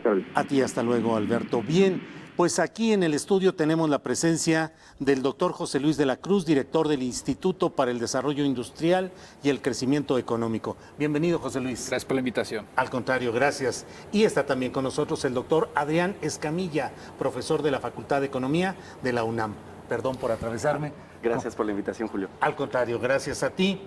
tardes. A ti, hasta luego, Alberto. Bien, pues aquí en el estudio tenemos la presencia del doctor José Luis de la Cruz, director del Instituto para el Desarrollo Industrial y el Crecimiento Económico. Bienvenido, José Luis. Gracias por la invitación. Al contrario, gracias. Y está también con nosotros el doctor Adrián Escamilla, profesor de la Facultad de Economía de la UNAM. Perdón por atravesarme. Gracias por la invitación, Julio. Al contrario, gracias a ti.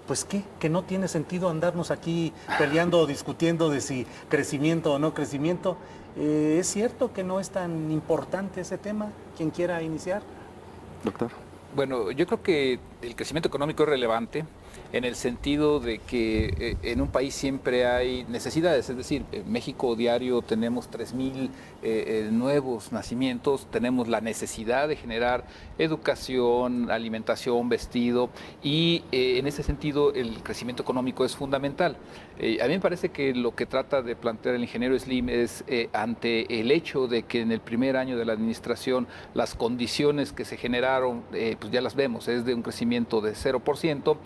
Pues ¿qué? Que no tiene sentido andarnos aquí peleando o discutiendo de si crecimiento o no crecimiento. ¿Es cierto que no es tan importante ese tema? ¿Quién quiera iniciar? Doctor. Bueno, yo creo que el crecimiento económico es relevante en el sentido de que en un país siempre hay necesidades, es decir, en México diario tenemos 3,000 nuevos nacimientos, tenemos la necesidad de generar educación, alimentación, vestido y en ese sentido el crecimiento económico es fundamental. A mí me parece que lo que trata de plantear el ingeniero Slim es ante el hecho de que en el primer año de la administración las condiciones que se generaron, pues ya las vemos, es de un crecimiento de 0%,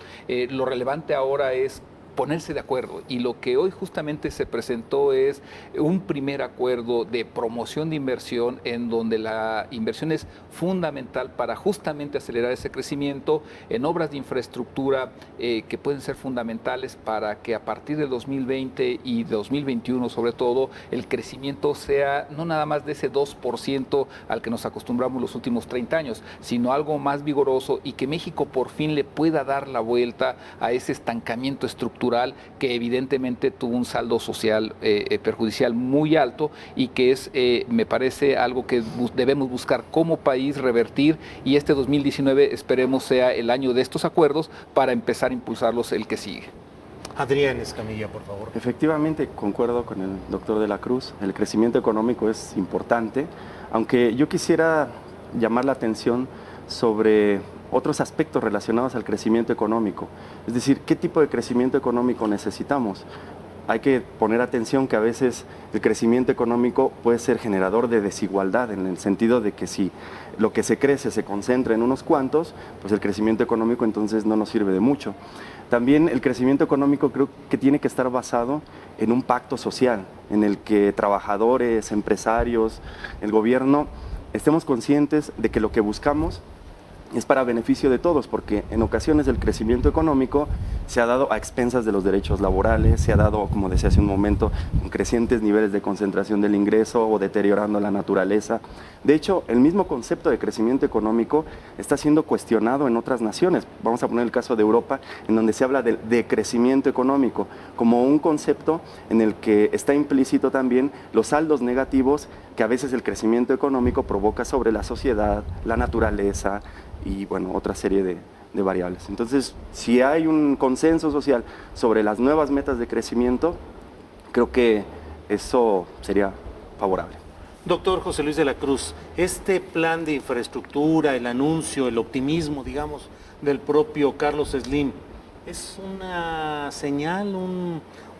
lo relevante ahora es ponerse de acuerdo y lo que hoy justamente se presentó es un primer acuerdo de promoción de inversión en donde la inversión es fundamental para justamente acelerar ese crecimiento en obras de infraestructura que pueden ser fundamentales para que a partir de 2020 y 2021 sobre todo el crecimiento sea no nada más de ese 2% al que nos acostumbramos los últimos 30 años, sino algo más vigoroso y que México por fin le pueda dar la vuelta a ese estancamiento estructural que evidentemente tuvo un saldo social perjudicial muy alto y que es, me parece, algo que debemos buscar como país revertir y este 2019 esperemos sea el año de estos acuerdos para empezar a impulsarlos el que sigue. Adrián Escamilla, por favor. Efectivamente, concuerdo con el doctor de la Cruz, el crecimiento económico es importante, aunque yo quisiera llamar la atención sobre otros aspectos relacionados al crecimiento económico. Es decir, ¿qué tipo de crecimiento económico necesitamos? Hay que poner atención que a veces el crecimiento económico puede ser generador de desigualdad, en el sentido de que si lo que se crece se concentra en unos cuantos, pues el crecimiento económico entonces no nos sirve de mucho. También el crecimiento económico creo que tiene que estar basado en un pacto social, en el que trabajadores, empresarios, el gobierno, estemos conscientes de que lo que buscamos es para beneficio de todos, porque en ocasiones el crecimiento económico se ha dado a expensas de los derechos laborales, se ha dado, como decía hace un momento, con crecientes niveles de concentración del ingreso o deteriorando la naturaleza. De hecho, el mismo concepto de crecimiento económico está siendo cuestionado en otras naciones. Vamos a poner el caso de Europa, en donde se habla de crecimiento económico como un concepto en el que está implícito también los saldos negativos que a veces el crecimiento económico provoca sobre la sociedad, la naturaleza y bueno, otra serie de variables. Entonces, si hay un consenso social sobre las nuevas metas de crecimiento, creo que eso sería favorable. Doctor José Luis de la Cruz, este plan de infraestructura, el anuncio, el optimismo, digamos, del propio Carlos Slim, ¿es una señal,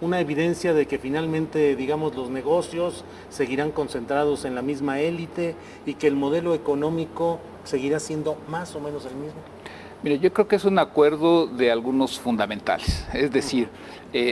una evidencia de que finalmente, digamos, los negocios seguirán concentrados en la misma élite y que el modelo económico seguirá siendo más o menos el mismo? Mire, yo creo que es un acuerdo de algunos fundamentales, es decir,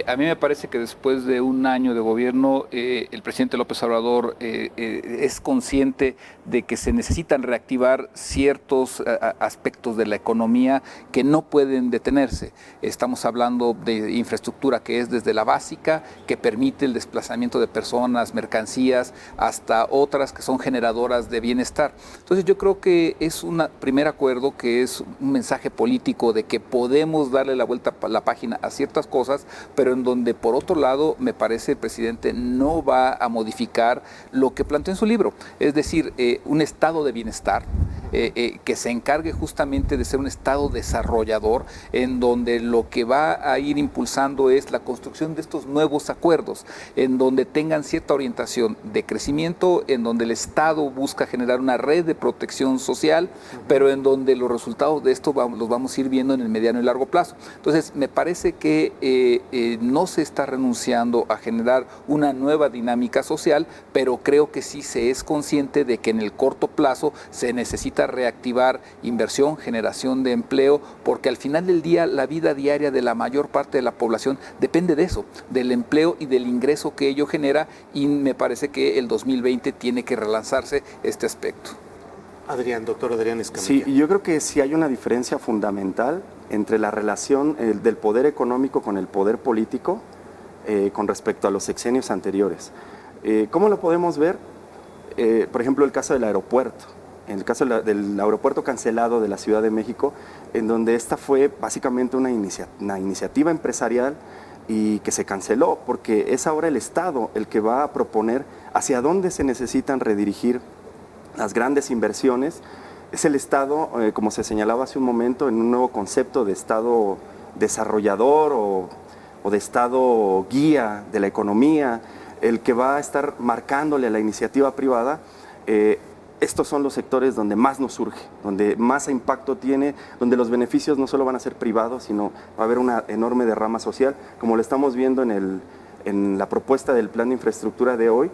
a mí me parece que después de un año de gobierno, el presidente López Obrador es consciente de que se necesitan reactivar ciertos aspectos de la economía que no pueden detenerse. Estamos hablando de infraestructura que es desde la básica, que permite el desplazamiento de personas, mercancías, hasta otras que son generadoras de bienestar. Entonces yo creo que es un primer acuerdo que es un mensaje político de que podemos darle la vuelta a la página a ciertas cosas, pero en donde por otro lado me parece el presidente no va a modificar lo que planteó en su libro, es decir, un estado de bienestar que se encargue justamente de ser un estado desarrollador en donde lo que va a ir impulsando es la construcción de estos nuevos acuerdos, en donde tengan cierta orientación de crecimiento, en donde el Estado busca generar una red de protección social, pero en donde los resultados de esto los vamos a ir viendo en el mediano y largo plazo. Entonces, me parece que no se está renunciando a generar una nueva dinámica social, pero creo que sí se es consciente de que en el corto plazo se necesita necesita reactivar inversión, generación de empleo, porque al final del día la vida diaria de la mayor parte de la población depende de eso, del empleo y del ingreso que ello genera, y me parece que el 2020 tiene que relanzarse este aspecto. Doctor Adrián Escamilla. Sí, yo creo que sí hay una diferencia fundamental entre la relación del poder económico con el poder político con respecto a los sexenios anteriores. ¿Cómo lo podemos ver? Por ejemplo, el caso del aeropuerto. En el caso del aeropuerto cancelado de la Ciudad de México, en donde esta fue básicamente una iniciativa empresarial y que se canceló, porque es ahora el Estado el que va a proponer hacia dónde se necesitan redirigir las grandes inversiones. Es el Estado, como se señalaba hace un momento, en un nuevo concepto de Estado desarrollador o de Estado guía de la economía, el que va a estar marcándole a la iniciativa privada. Estos son los sectores donde más nos surge, donde más impacto tiene, donde los beneficios no solo van a ser privados, sino va a haber una enorme derrama social, como lo estamos viendo en la propuesta del plan de infraestructura de hoy.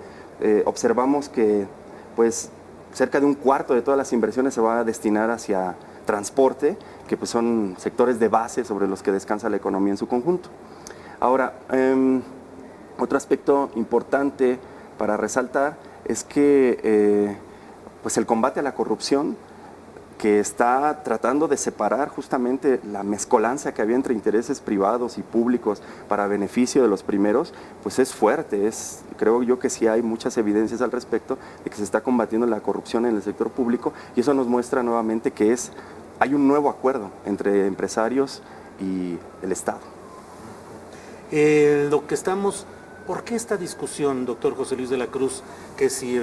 Observamos que pues cerca de un cuarto de todas las inversiones se va a destinar hacia transporte, que pues son sectores de base sobre los que descansa la economía en su conjunto. Ahora, otro aspecto importante para resaltar es que pues el combate a la corrupción, que está tratando de separar justamente la mezcolanza que había entre intereses privados y públicos para beneficio de los primeros, pues es fuerte. Creo yo que sí hay muchas evidencias al respecto de que se está combatiendo la corrupción en el sector público, y eso nos muestra nuevamente que hay un nuevo acuerdo entre empresarios y el Estado. ¿Por qué esta discusión, doctor José Luis de la Cruz, que si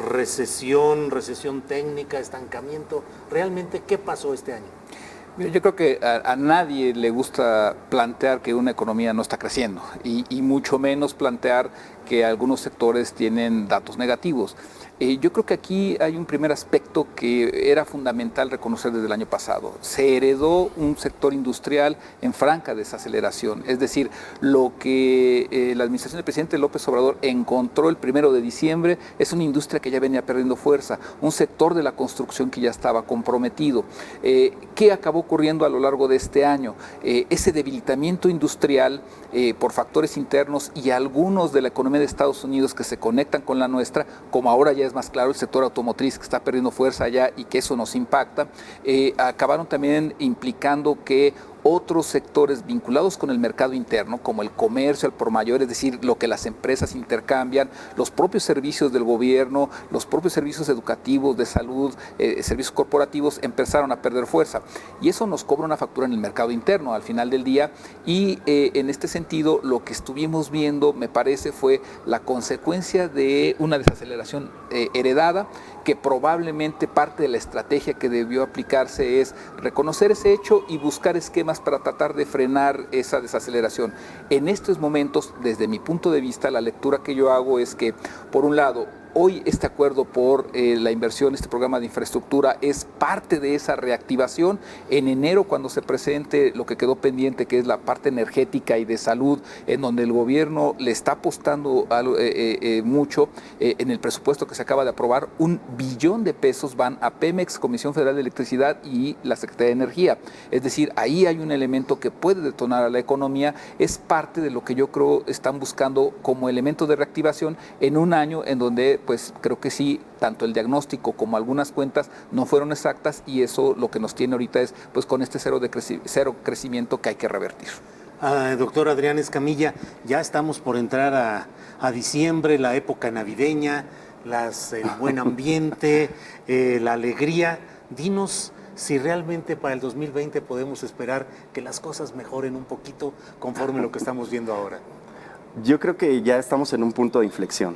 recesión técnica, estancamiento, realmente qué pasó este año? Yo creo que a nadie le gusta plantear que una economía no está creciendo y mucho menos plantear que algunos sectores tienen datos negativos. Yo creo que aquí hay un primer aspecto que era fundamental reconocer desde el año pasado. Se heredó un sector industrial en franca desaceleración, es decir, lo que la administración del presidente López Obrador encontró el 1 de diciembre es una industria que ya venía perdiendo fuerza, un sector de la construcción que ya estaba comprometido. ¿Qué acabó ocurriendo a lo largo de este año? Ese debilitamiento industrial por factores internos y algunos de la economía de Estados Unidos que se conectan con la nuestra, como ahora ya es más claro el sector automotriz que está perdiendo fuerza allá y que eso nos impacta, acabaron también implicando que otros sectores vinculados con el mercado interno, como el comercio al por mayor, es decir, lo que las empresas intercambian, los propios servicios del gobierno, los propios servicios educativos, de salud, servicios corporativos, empezaron a perder fuerza. Y eso nos cobra una factura en el mercado interno al final del día, y en este sentido lo que estuvimos viendo, me parece, fue la consecuencia de una desaceleración heredada, que probablemente parte de la estrategia que debió aplicarse es reconocer ese hecho y buscar esquemas para tratar de frenar esa desaceleración. En estos momentos, desde mi punto de vista, la lectura que yo hago es que, por un lado, hoy este acuerdo por la inversión, este programa de infraestructura es parte de esa reactivación. En enero, cuando se presente lo que quedó pendiente, que es la parte energética y de salud, en donde el gobierno le está apostando mucho, en el presupuesto que se acaba de aprobar, 1 billón de pesos van a Pemex, Comisión Federal de Electricidad y la Secretaría de Energía. Es decir, ahí hay un elemento que puede detonar a la economía, es parte de lo que yo creo están buscando como elemento de reactivación en un año en donde pues creo que sí, tanto el diagnóstico como algunas cuentas no fueron exactas, y eso lo que nos tiene ahorita es pues con este cero crecimiento que hay que revertir. Doctor Adrián Escamilla, ya estamos por entrar a diciembre, la época navideña, el buen ambiente, la alegría. Dinos si realmente para el 2020 podemos esperar que las cosas mejoren un poquito conforme lo que estamos viendo ahora. Yo creo que ya estamos en un punto de inflexión.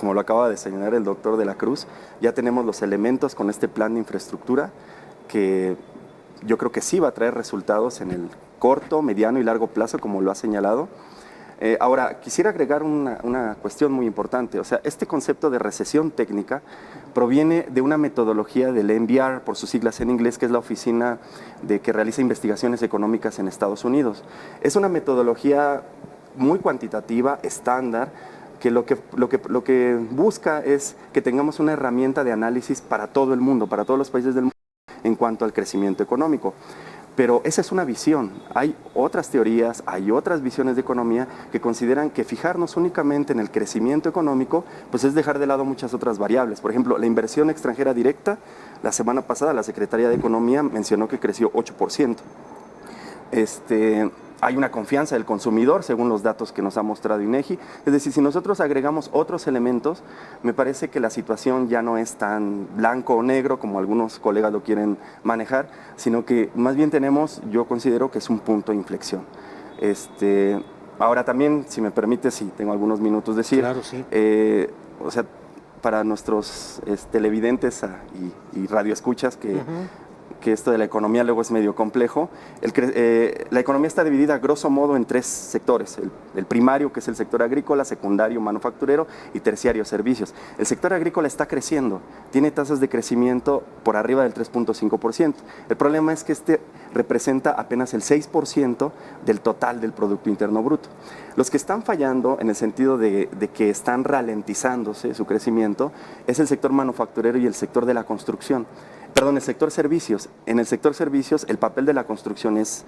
Como lo acaba de señalar el doctor de la Cruz, ya tenemos los elementos con este plan de infraestructura que yo creo que sí va a traer resultados en el corto, mediano y largo plazo, como lo ha señalado. Ahora, quisiera agregar una cuestión muy importante. O sea, este concepto de recesión técnica proviene de una metodología del NBR, por sus siglas en inglés, que es la oficina que realiza investigaciones económicas en Estados Unidos. Es una metodología muy cuantitativa, estándar, que lo que busca es que tengamos una herramienta de análisis para todo el mundo, para todos los países del mundo. en cuanto al crecimiento económico. Pero esa es una visión. Hay otras teorías, hay otras visiones de economía que consideran que fijarnos únicamente en el crecimiento económico pues es dejar de lado muchas otras variables. Por ejemplo, la inversión extranjera directa, la semana pasada la Secretaría de Economía mencionó que creció 8%. Hay una confianza del consumidor, según los datos que nos ha mostrado INEGI. Es decir, si nosotros agregamos otros elementos, me parece que la situación ya no es tan blanco o negro como algunos colegas lo quieren manejar, sino que más bien tenemos, yo considero que es un punto de inflexión. Ahora también, si me permite, si tengo algunos minutos, decir, claro, sí. O sea, para nuestros televidentes y radioescuchas que esto de la economía luego es medio complejo. La economía está dividida grosso modo en tres sectores. El primario, que es el sector agrícola, secundario, manufacturero y terciario, servicios. El sector agrícola está creciendo, tiene tasas de crecimiento por arriba del 3.5%. El problema es que representa apenas el 6% del total del Producto Interno Bruto. Los que están fallando en el sentido de que están ralentizándose su crecimiento es el sector manufacturero y el sector de la construcción. Perdón, el sector servicios. En el sector servicios el papel de la construcción es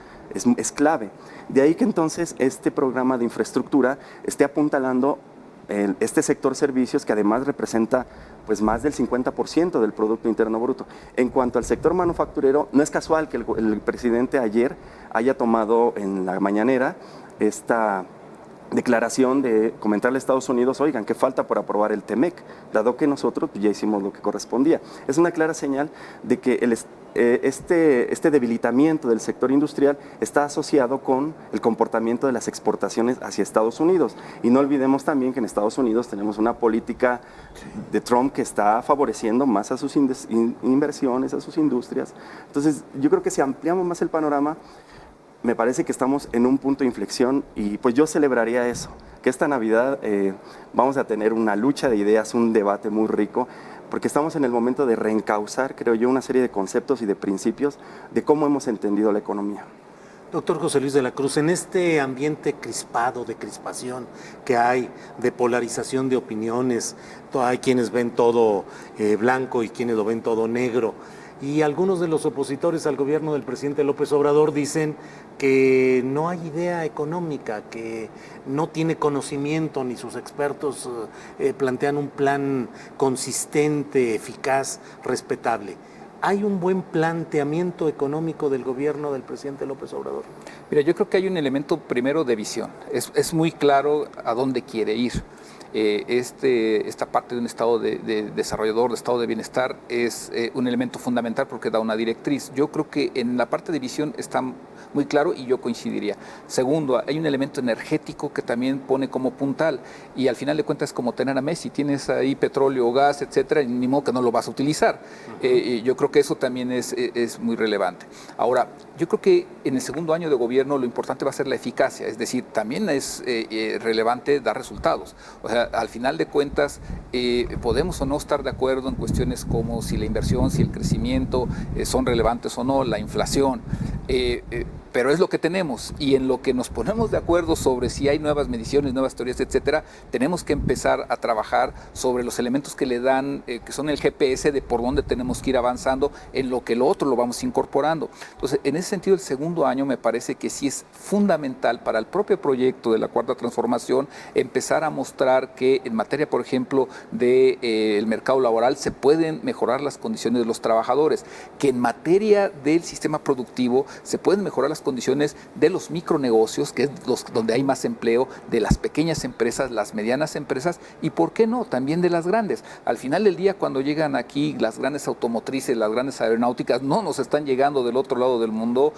clave. De ahí que entonces este programa de infraestructura esté apuntalando este sector servicios, que además representa pues más del 50% del Producto Interno Bruto. En cuanto al sector manufacturero, no es casual que el presidente ayer haya tomado en la mañanera esta declaración de comentarle a Estados Unidos, oigan, ¿qué falta por aprobar el TEMEC? Dado que nosotros ya hicimos lo que correspondía. Es una clara señal de que este debilitamiento del sector industrial está asociado con el comportamiento de las exportaciones hacia Estados Unidos. Y no olvidemos también que en Estados Unidos tenemos una política de Trump que está favoreciendo más a sus inversiones, a sus industrias. Entonces, yo creo que si ampliamos más el panorama, me parece que estamos en un punto de inflexión y pues yo celebraría eso, que esta Navidad vamos a tener una lucha de ideas, un debate muy rico, porque estamos en el momento de reencauzar, creo yo, una serie de conceptos y de principios de cómo hemos entendido la economía. Doctor José Luis de la Cruz, en este ambiente crispado, de crispación que hay, de polarización de opiniones, hay quienes ven todo blanco y quienes lo ven todo negro, y algunos de los opositores al gobierno del presidente López Obrador dicen que no hay idea económica, que no tiene conocimiento, ni sus expertos plantean un plan consistente, eficaz, respetable. ¿Hay un buen planteamiento económico del gobierno del presidente López Obrador? Mira, yo creo que hay un elemento primero de visión. Es muy claro a dónde quiere ir. Esta parte de un estado de desarrollador, de estado de bienestar, es un elemento fundamental porque da una directriz. Yo creo que en la parte de visión está muy claro y yo coincidiría. Segundo, hay un elemento energético que también pone como puntal y al final de cuentas es como tener a Messi, tienes ahí petróleo, gas, etcétera, y ni modo que no lo vas a utilizar. Yo creo que eso también es muy relevante. Ahora, yo creo que en el segundo año de gobierno lo importante va a ser la eficacia, es decir, también es relevante dar resultados. O sea, al final de cuentas, podemos o no estar de acuerdo en cuestiones como si la inversión, si el crecimiento son relevantes o no, la inflación, pero es lo que tenemos y en lo que nos ponemos de acuerdo sobre si hay nuevas mediciones, nuevas teorías, etcétera, tenemos que empezar a trabajar sobre los elementos que le dan, que son el GPS de por dónde tenemos que ir avanzando, en lo que lo otro lo vamos incorporando. Entonces, en ese sentido, el segundo año me parece que sí es fundamental para el propio proyecto de la Cuarta Transformación empezar a mostrar que en materia, por ejemplo, del mercado laboral se pueden mejorar las condiciones de los trabajadores, que en materia del sistema productivo se pueden mejorar las condiciones de los micronegocios, que es donde hay más empleo, de las pequeñas empresas, las medianas empresas y, ¿por qué no?, también de las grandes. Al final del día, cuando llegan aquí las grandes automotrices, las grandes aeronáuticas, no nos están llegando del otro lado del mundo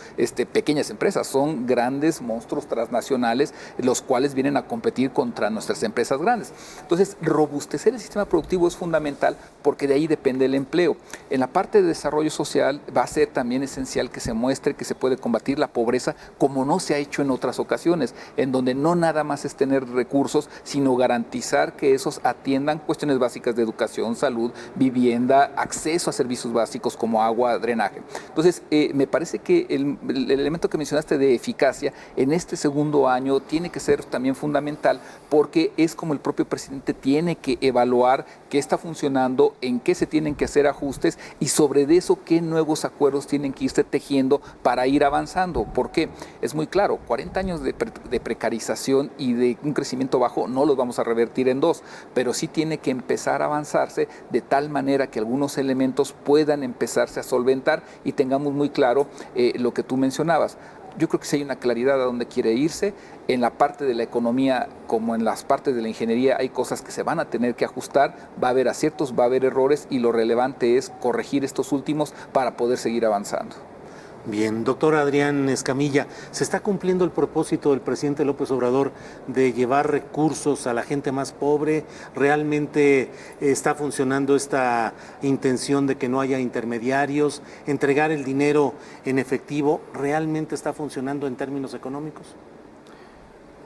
pequeñas empresas, son grandes monstruos transnacionales, los cuales vienen a competir contra nuestras empresas grandes. Entonces, robustecer el sistema productivo es fundamental porque de ahí depende el empleo. En la parte de desarrollo social va a ser también esencial que se muestre que se puede combatir la pobreza, como no se ha hecho en otras ocasiones, en donde no nada más es tener recursos, sino garantizar que esos atiendan cuestiones básicas de educación, salud, vivienda, acceso a servicios básicos como agua, drenaje. Entonces, me parece que el elemento que mencionaste de eficacia en este segundo año tiene que ser también fundamental, porque es como el propio presidente tiene que evaluar qué está funcionando, en qué se tienen que hacer ajustes y sobre eso qué nuevos acuerdos tienen que irse tejiendo para ir avanzando. Porque es muy claro, 40 años de precarización y de un crecimiento bajo no los vamos a revertir en 2, pero sí tiene que empezar a avanzarse de tal manera que algunos elementos puedan empezarse a solventar y tengamos muy claro lo que tú mencionabas. Yo creo que sí hay una claridad a dónde quiere irse. En la parte de la economía, como en las partes de la ingeniería, hay cosas que se van a tener que ajustar, va a haber aciertos, va a haber errores y lo relevante es corregir estos últimos para poder seguir avanzando. Bien, doctor Adrián Escamilla, ¿se está cumpliendo el propósito del presidente López Obrador de llevar recursos a la gente más pobre? ¿Realmente está funcionando esta intención de que no haya intermediarios? ¿Entregar el dinero en efectivo realmente está funcionando en términos económicos?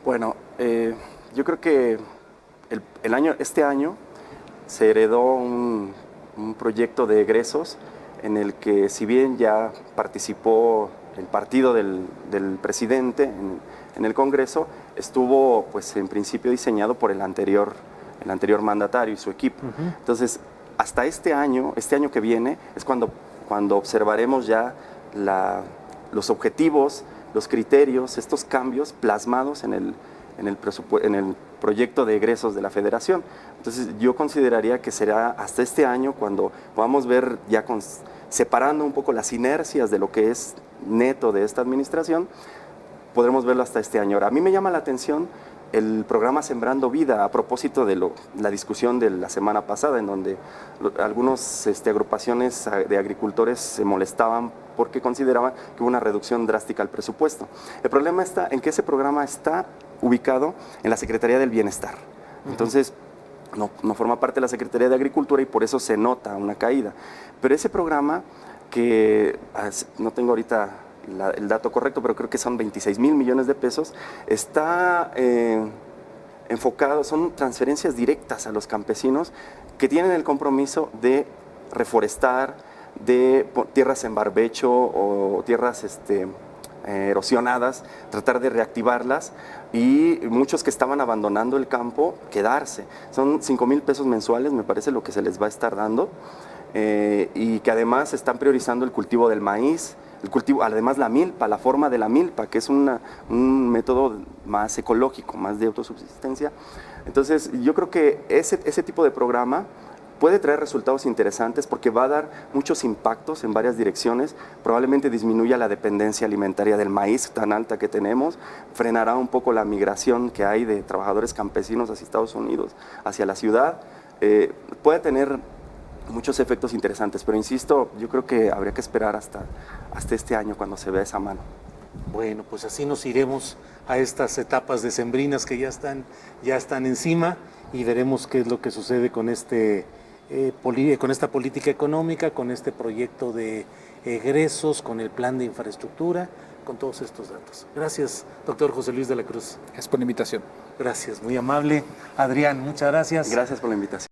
Bueno, yo creo que este año se heredó un proyecto de egresos en el que, si bien ya participó el partido del presidente en el Congreso, estuvo pues en principio diseñado por el anterior mandatario y su equipo. Entonces, hasta este año que viene, es cuando observaremos ya los objetivos, los criterios, estos cambios plasmados en el proyecto de egresos de la Federación. Entonces, yo consideraría que será hasta este año cuando podamos ver ya separando un poco las inercias de lo que es neto de esta administración, podremos verlo hasta este año. Ahora, a mí me llama la atención el programa Sembrando Vida, a propósito de la discusión de la semana pasada, en donde algunas agrupaciones de agricultores se molestaban porque consideraban que hubo una reducción drástica al presupuesto. El problema está en que ese programa está ubicado en la Secretaría del Bienestar. Entonces, no forma parte de la Secretaría de Agricultura y por eso se nota una caída. Pero ese programa, que no tengo ahorita el dato correcto, pero creo que son 26,000 millones de pesos, está enfocado, son transferencias directas a los campesinos que tienen el compromiso de reforestar, de tierras en barbecho o tierras erosionadas, tratar de reactivarlas, y muchos que estaban abandonando el campo, quedarse. Son 5,000 pesos mensuales, me parece, lo que se les va a estar dando, y que además están priorizando el cultivo del maíz, además la milpa, la forma de la milpa, que es un método más ecológico, más de autosubsistencia. Entonces, yo creo que ese tipo de programa puede traer resultados interesantes porque va a dar muchos impactos en varias direcciones. Probablemente disminuya la dependencia alimentaria del maíz tan alta que tenemos, frenará un poco la migración que hay de trabajadores campesinos hacia Estados Unidos, hacia la ciudad. Puede tener muchos efectos interesantes, pero insisto, yo creo que habría que esperar hasta este año cuando se vea esa mano. Bueno, pues así nos iremos a estas etapas decembrinas que ya están encima, y veremos qué es lo que sucede con con esta política económica, con este proyecto de egresos, con el plan de infraestructura, con todos estos datos. Gracias, doctor José Luis de la Cruz. Gracias por la invitación. Gracias, muy amable. Adrián, muchas gracias. Gracias por la invitación.